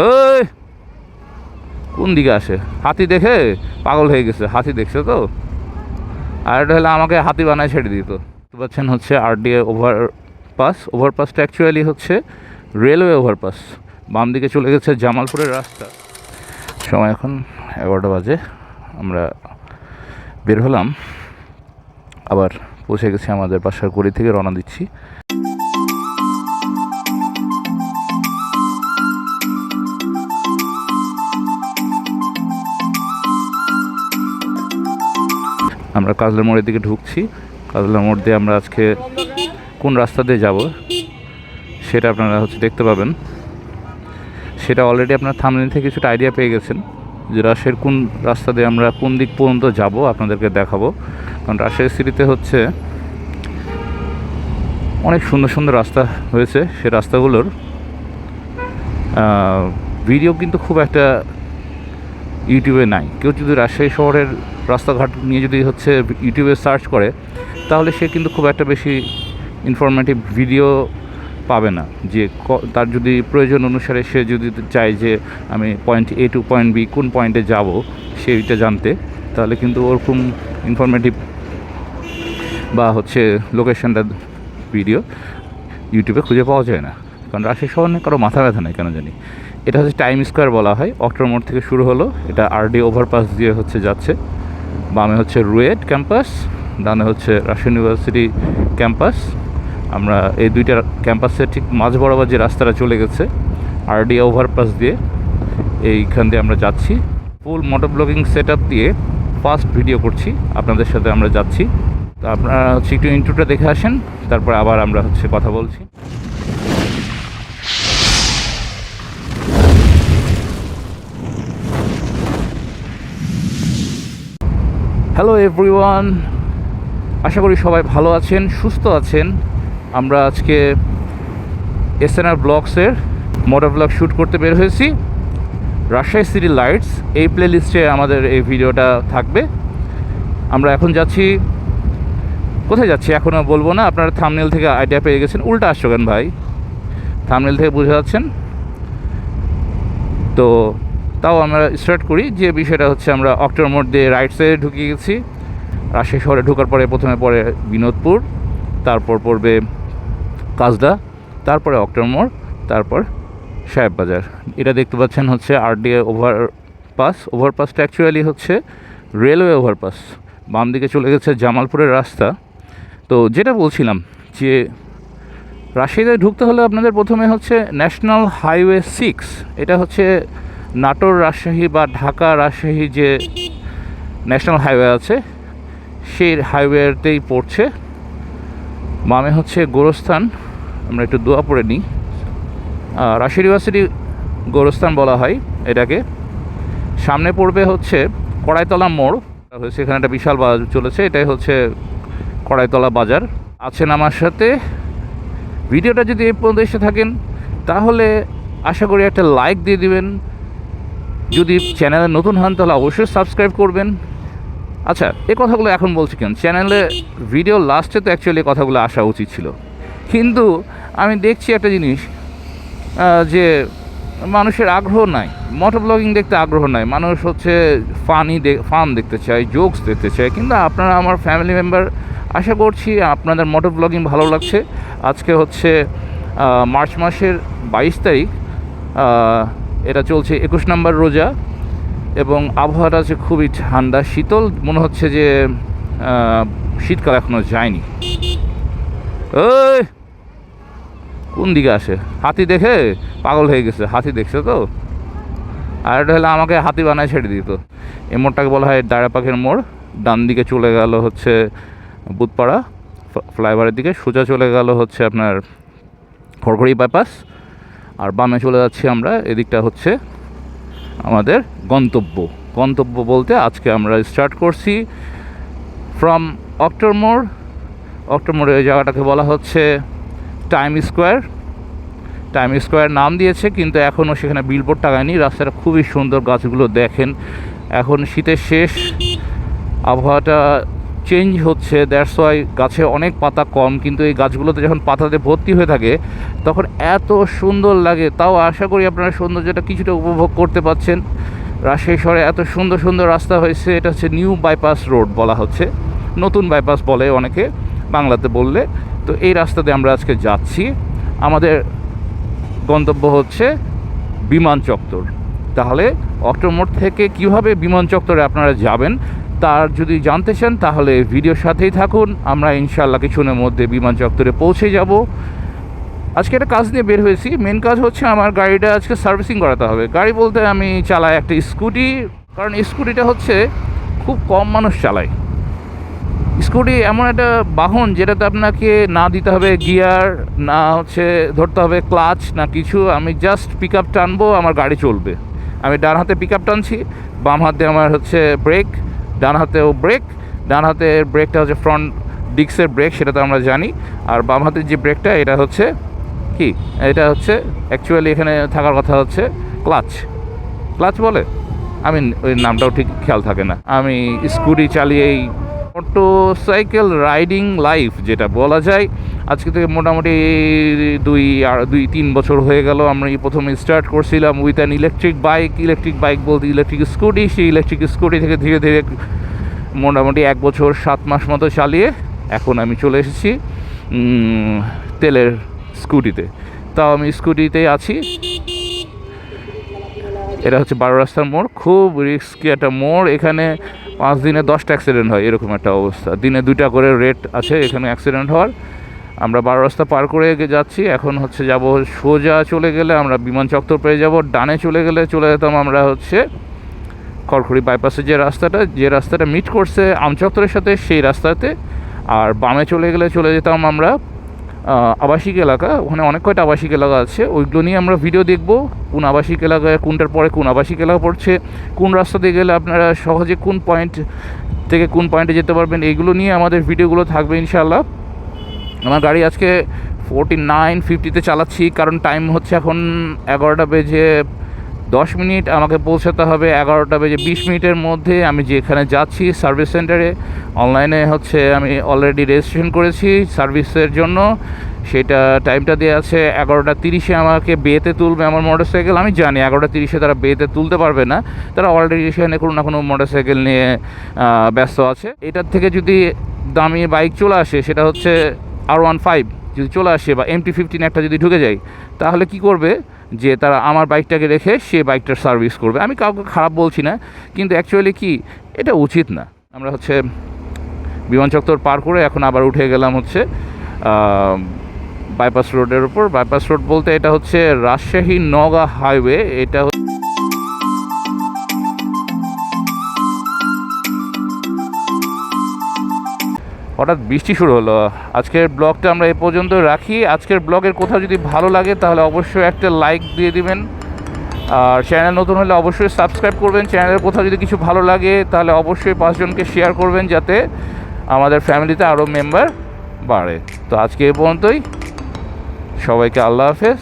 ওই কোন দিকে আসে? হাতি দেখে পাগল হয়ে গেছে। হাতি দেখছে তো, আর এটা হলে আমাকে হাতি বানায় ছেড়ে দিত। বুঝতে পারছেন হচ্ছে আরডিএ ওভারপাস। ওভারপাসটা অ্যাকচুয়ালি হচ্ছে রেলওয়ে ওভারপাস। বাম দিকে চলে গেছে জামালপুরের রাস্তা। সময় এখন 11টা বাজে। আমরা বের হলাম, আবার পৌঁছে গেছি আমাদের বাসার গড়ি থেকে রওনা দিচ্ছি। আমরা কাজলার মোড়ের দিকে ঢুকছি। কাজলার মোড় দিয়ে আমরা আজকে কোন রাস্তা দিয়ে যাব সেটা আপনারা হচ্ছে দেখতে পাবেন। সেটা অলরেডি আপনার থাম্বনেল থেকে কিছুটা আইডিয়া পেয়ে গেছেন যে রাজশাহীর কোন রাস্তা দিয়ে আমরা কোন দিক পর্যন্ত যাব আপনাদেরকে দেখাবো। কারণ রাজশাহী সিটিতে হচ্ছে অনেক সুন্দর সুন্দর রাস্তা হয়েছে। সে রাস্তাগুলোর ভিডিও কিন্তু খুব একটা ইউটিউবে নাই। কেউ যদি রাজশাহী শহরের রাস্তাঘাট নিয়ে যদি হচ্ছে ইউটিউবে সার্চ করে, তাহলে সে কিন্তু খুব একটা বেশি ইনফরমেটিভ ভিডিও পাবে না। যে তার যদি প্রয়োজন অনুসারে সে যদি চায় যে আমি পয়েন্ট এ টু পয়েন্ট বি কোন পয়েন্টে যাব সেইটা জানতে, তাহলে কিন্তু ওরকম ইনফরমেটিভ বা হচ্ছে লোকেশনটা ভিডিও ইউটিউবে খুঁজে পাওয়া যায় না। কারণ রাজশাহী শহর নিয়ে কারো মাথা ব্যথা নেই কেন জানি। এটা হচ্ছে টাইম স্কোয়ার বলা হয়। অক্টোর মোড় থেকে শুরু হলো, এটা আরডি ওভারপাস দিয়ে হচ্ছে যাচ্ছে। বামে হচ্ছে রুয়েট ক্যাম্পাস, ডানে হচ্ছে রাজশাহী ইউনিভার্সিটি ক্যাম্পাস। আমরা এই দুইটা ক্যাম্পাসের ঠিক মাঝ বরাবর যে রাস্তাটা চলে গেছে আরডি ওভারপাস দিয়ে, এইখান দিয়ে আমরা যাচ্ছি। ফুল মোটর ব্লগিং সেট আপ দিয়ে ফার্স্ট ভিডিও করছি, আপনাদের সাথে আমরা যাচ্ছি। তো আপনারা হচ্ছে একটু ইন্ট্রোটা দেখে আসেন, তারপর আবার আমরা হচ্ছে কথা বলছি। হ্যালো এভরিওয়ান, আশা করি সবাই ভালো আছেন, সুস্থ আছেন। আমরা আজকে এসএনআর ব্লগসের মোটর ব্লগ শ্যুট করতে বের হয়েছি। রাজশাহী সিটি লাইটস এই প্লে লিস্টে আমাদের এই ভিডিওটা থাকবে। আমরা এখন যাচ্ছি, কোথায় যাচ্ছি এখনও বলবো না, আপনারা থাম্বনেল থেকে আইডিয়া পেয়ে গেছেন। উল্টা আসছো কেন ভাই? থাম্বনেল থেকে বুঝে যাচ্ছেন তো। তাও আমরা স্টার্ট করি। যে বিষয়টা হচ্ছে আমরা অক্টোর মোড় দিয়ে রাইট সাইডে ঢুকে গেছি। রাজশাহী শহরে ঢোকার পরে প্রথমে পড়ে বিনোদপুর, তারপর পড়বে কাজদা, তারপরে অক্টোর মোড়, তারপর সাহেব বাজার। এটা দেখতে পাচ্ছেন হচ্ছে আরডিএ ওভারপাস। ওভারপাসটা অ্যাকচুয়ালি হচ্ছে রেলওয়ে ওভারপাস। বাম দিকে চলে গেছে জামালপুরের রাস্তা। তো যেটা বলছিলাম যে রাজশাহীতে ঢুকতে হলে আপনাদের প্রথমে হচ্ছে ন্যাশনাল হাইওয়ে 6, এটা হচ্ছে নাটোর রাজশাহী বা ঢাকা রাজশাহী যে ন্যাশনাল হাইওয়ে আছে সেই হাইওয়েতেই পড়ছে। বামে হচ্ছে গোরস্থান। আমরা একটু দোয়া পড়ে নিই। রাজশাহী ইউনিভার্সিটি গোরস্থান বলা হয় এটাকে। সামনে পড়বে হচ্ছে কড়াইতলা মোড় হয়েছে, এখানে একটা বিশাল বাজার চলেছে, এটাই হচ্ছে কড়াইতলা বাজার। আছেন আমার সাথে। ভিডিওটা যদি এই পর্যন্ত এসে থাকেন তাহলে আশা করি একটা লাইক দিয়ে দিবেন। যদি চ্যানেলে নতুন হন তাহলে অবশ্যই সাবস্ক্রাইব করবেন। আচ্ছা, এই কথাগুলো এখন বলছি কেন? চ্যানেলে ভিডিও লাস্টে তো অ্যাকচুয়ালি কথাগুলো আসা উচিত ছিল, কিন্তু আমি দেখছি একটা জিনিস যে মানুষের আগ্রহ নাই, মোটর ব্লগিং দেখতে আগ্রহ নাই। মানুষ হচ্ছে ফান দেখতে চায়, জোকস দেখতে চায়। কিন্তু আপনারা আমার ফ্যামিলি মেম্বার, আশা করছি আপনাদের মোটর ব্লগিং ভালো লাগছে। আজকে হচ্ছে মার্চ মাসের 22 তারিখ, এটা চলছে 21 নম্বর রোজা, এবং আবহাওয়াটা আছে খুবই ঠান্ডা শীতল। মনে হচ্ছে যে শীতকাল এখনও যায়নি। ওই কোন দিকে আসে? হাতি দেখে পাগল হয়ে গেছে। হাতি দেখছে তো, আর এটা হলে আমাকে হাতি বানায় ছেড়ে দিত। এই মোড়টাকে বলা হয় দাঁড়া পাখির মোড়। ডান দিকে চলে গেল হচ্ছে বুধপাড়া ফ্লাইওভারের দিকে, সোজা চলে গেল হচ্ছে আপনার খড়খড়ি বাইপাস, আর বামে চলে যাচ্ছি আমরা। এদিকটা হচ্ছে আমাদের গন্তব্য। গন্তব্য বলতে আজকে আমরা স্টার্ট করছি ফ্রম অক্টোর মোড়। অক্টোর মোড়ে ওই জায়গাটাকে বলা হচ্ছে টাইম স্কোয়ার। টাইম স্কোয়ার নাম দিয়েছে, কিন্তু এখনও সেখানে বিলবোর্ড টাঙায়নি। রাস্তাটা খুবই সুন্দর, গাছগুলো দেখেন। এখন শীতের শেষ, আবহাওয়াটা চেঞ্জ হচ্ছে, দ্যাটস ওয়াই গাছে অনেক পাতা কম, কিন্তু এই গাছগুলোতে যখন পাতাতে ভর্তি হয়ে থাকে তখন এত সুন্দর লাগে। তাও আশা করি আপনারা সৌন্দর্যটা কিছুটা উপভোগ করতে পাচ্ছেন। রাজশাহী শহরে এত সুন্দর সুন্দর রাস্তা হয়েছে। এটা হচ্ছে নিউ বাইপাস রোড বলা হচ্ছে, নতুন বাইপাস বলে অনেকে বাংলাতে বললে। তো এই রাস্তাতে আমরা আজকে যাচ্ছি। আমাদের গন্তব্য হচ্ছে বিমান চত্বর। তাহলে অক্টোর মোড় থেকে কীভাবে বিমান চত্বরে আপনারা যাবেন তার যদি জানতে চান তাহলে ভিডিওর সাথেই থাকুন। আমরা ইনশাআল্লাহ কিছুক্ষণের মধ্যে বিমান চত্বরে পৌঁছে যাব। আজকে একটা কাজ নিয়ে বের হয়েছি। মেন কাজ হচ্ছে আমার গাড়িটা আজকে সার্ভিসিং করাতে হবে। গাড়ি বলতে আমি চালাই একটা স্কুটি, কারণ স্কুটিটা হচ্ছে খুব কম মানুষ চালায়। স্কুটি এমন একটা বাহন যেটাতে আপনাকে না দিতে হবে গিয়ার, না হচ্ছে ধরতে হবে ক্লাচ, না কিছু। আমি জাস্ট পিক আপ টানবো, আমার গাড়ি চলবে। আমি ডান হাতে পিক আপ টানছি, বাম হাতে আমার হচ্ছে ব্রেক, ডান হাতেও ব্রেক। ডান হাতের ব্রেকটা হচ্ছে ফ্রন্ট ডিস্কের ব্রেক, সেটা তো আমরা জানি। আর বাম হাতের যে ব্রেকটা এটা হচ্ছে কি, এটা হচ্ছে অ্যাকচুয়ালি এখানে থাকার কথা হচ্ছে ক্লাচ। ক্লাচ বলে, আমি ওই নামটাও ঠিক খেয়াল থাকে না। আমি স্কুটি চালিয়েই মোটরসাইকেল রাইডিং লাইফ যেটা বলা যায়, আজকে থেকে মোটামুটি 2-3 বছর হয়ে গেল। আমরা প্রথমে স্টার্ট করছিলাম উইথ অ্যান ইলেকট্রিক বাইক বলতে ইলেকট্রিক স্কুটি। সেই ইলেকট্রিক স্কুটি থেকে ধীরে ধীরে মোটামুটি 1 বছর 7 মাস মতো চালিয়ে এখন আমি চলে এসেছি তেলের স্কুটিতে। তাও আমি স্কুটিতেই আছি। এটা হচ্ছে 12 রাস্তার মোড়, খুব রিস্কি একটা মোড়। এখানে 5 দিনে 10টা অ্যাক্সিডেন্ট হয়, এরকম একটা অবস্থা। দিনে 2টা করে রেট আছে এখানে অ্যাক্সিডেন্ট হওয়ার। আমরা 12 রাস্তা পার করে যাচ্ছি। এখন হচ্ছে যাব সোজা চলে গেলে আমরা বিমান চত্বর পেয়ে যাব। ডানে চলে গেলে চলে যেতাম আমরা হচ্ছে খড়খড়ি বাইপাসের যে রাস্তাটা মিট করছে আমচত্বরের সাথে, সেই রাস্তাতে। আর বামে চলে গেলে চলে যেতাম আমরা আবাসিক এলাকা। ওখানে অনেক কয়টা আবাসিক এলাকা আছে, ওইগুলো নিয়ে আমরা ভিডিও দেখব। কোন আবাসিক এলাকায় কোনটার পরে কোন আবাসিক এলাকা পড়ছে, কোন রাস্তা দিয়ে গেলে আপনারা সহজে কোন পয়েন্ট থেকে কোন পয়েন্টে যেতে পারবেন, এইগুলো নিয়ে আমাদের ভিডিওগুলো থাকবে ইনশাআল্লাহ। আমার গাড়ি আজকে 49-50-তে চালাচ্ছি, কারণ টাইম হচ্ছে এখন 11টা বেজে 10 মিনিট। আমাকে পৌঁছাতে হবে 11টা বেজে 20 মিনিটের মধ্যে। আমি যেখানে যাচ্ছি সার্ভিস সেন্টারে, অনলাইনে হচ্ছে আমি অলরেডি রেজিস্ট্রেশন করেছি সার্ভিসের জন্য। সেটা টাইমটা দেওয়া আছে 11টা 30-এ আমাকে বেতে তুলবে আমার মোটরসাইকেল। আমি জানি 11টা 30-এ তারা বেতে তুলতে পারবে না, তারা অলরেডি সেখানে কোনো না কোনো মোটরসাইকেল নিয়ে ব্যস্ত আছে। এটার থেকে যদি দামি বাইক চলে আসে, সেটা হচ্ছে R15 যদি চলে আসে বা MT-15 একটা যদি ঢুকে যায়, তাহলে কি করবে যে তারা আমার বাইকটাকে রেখে সে বাইকটার সার্ভিস করবে। আমি কাউকে খারাপ বলছি না, কিন্তু অ্যাকচুয়ালি কি এটা উচিত না। আমরা হচ্ছে বিমান চত্বর পার করে এখন আবার উঠে গেলাম হচ্ছে বাইপাস রোডের উপর। বাইপাস রোড বলতে এটা হচ্ছে রাজশাহী নওগাঁ হাইওয়ে। এটা হঠাৎ বৃষ্টি শুরু হলো। আজকের ব্লগটা আমরা এ পর্যন্ত রাখি। আজকের ব্লগের কোথাও যদি ভালো লাগে তাহলে অবশ্যই একটা লাইক দিয়ে দিবেন, আর চ্যানেল নতুন হলে অবশ্যই সাবস্ক্রাইব করবেন। চ্যানেলের কোথাও যদি কিছু ভালো লাগে তাহলে অবশ্যই 5 জনকে শেয়ার করবেন, যাতে আমাদের ফ্যামিলিতে আরও মেম্বার বাড়ে। তো আজকে এ পর্যন্তই, সবাইকে আল্লাহ হাফেজ।